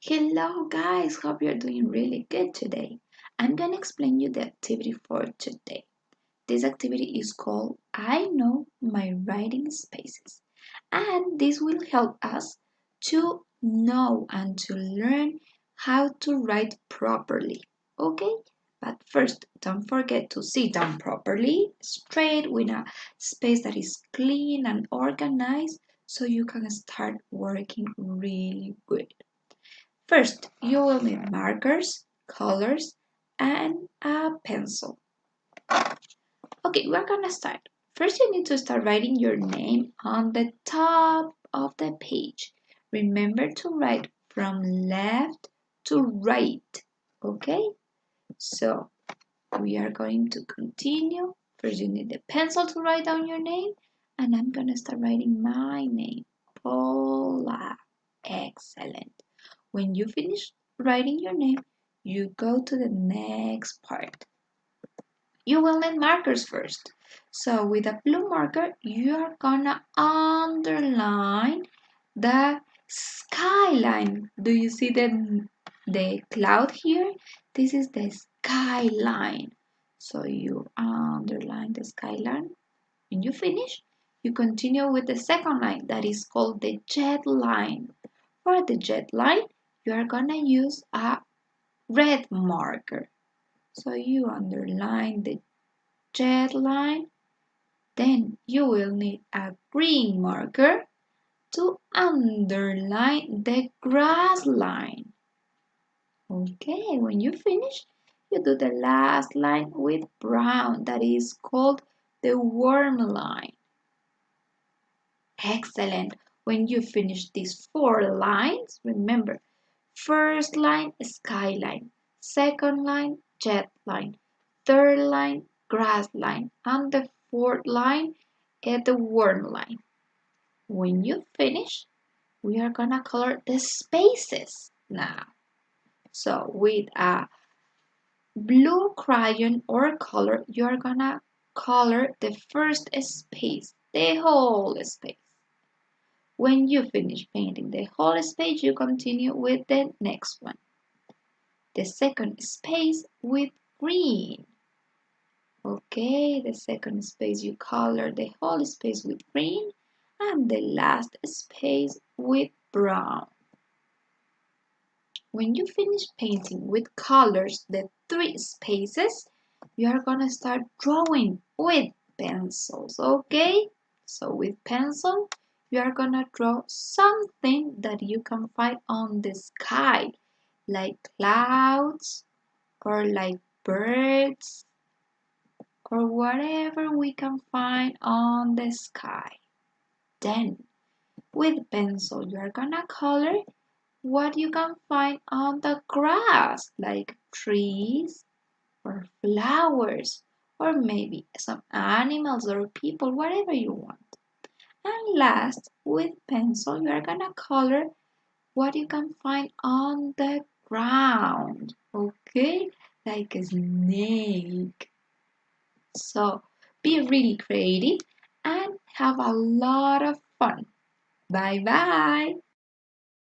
Hello guys, hope you're doing really good today. I'm gonna explain you the activity for today. This activity is called I Know My Writing Spaces, and this will help us to know and to learn how to write properly. Okay? But first, don't forget to sit down properly, straight with a space that is clean and organized so you can start working really good. First, you will need markers, colors, and a pencil. Okay, we're gonna start. First, you need to start writing your name on the top of the page. Remember to write from left to right. Okay, so we are going to continue. First, you need the pencil to write down your name, and I'm gonna start writing my name, Paula. Excellent. When you finish writing your name, you go to the next part. You will need markers first. So with a blue marker, you are gonna underline the skyline. Do you see the cloud here? This is the skyline. So you underline the skyline. When you finish, you continue with the second line that is called the jet line. For the jet line, you are gonna use a red marker. So you underline the jet line, then you will need a green marker to underline the grass line. Okay, when you finish, you do the last line with brown, that is called the worm line. Excellent. When you finish these 4 lines, remember, first line, skyline, second line, jet line, third line, grass line, and the fourth line is the worm line. When you finish, we are gonna color the spaces now. So with a blue crayon or color, you are gonna color the first space, the whole space. When you finish painting the whole space, you continue with the next one. The second space with green. Okay, the second space you color the whole space with green and the last space with brown. When you finish painting with colors the 3 spaces, you are gonna start drawing with pencils, okay? So with pencil, you are gonna draw something that you can find on the sky, like clouds or like birds or whatever we can find on the sky. Then, with pencil, you are gonna color what you can find on the grass, like trees or flowers, or maybe some animals or people, whatever you want. And last, with pencil, you are gonna color what you can find on the ground, okay? Like a snake. So be really creative and have a lot of fun. Bye bye.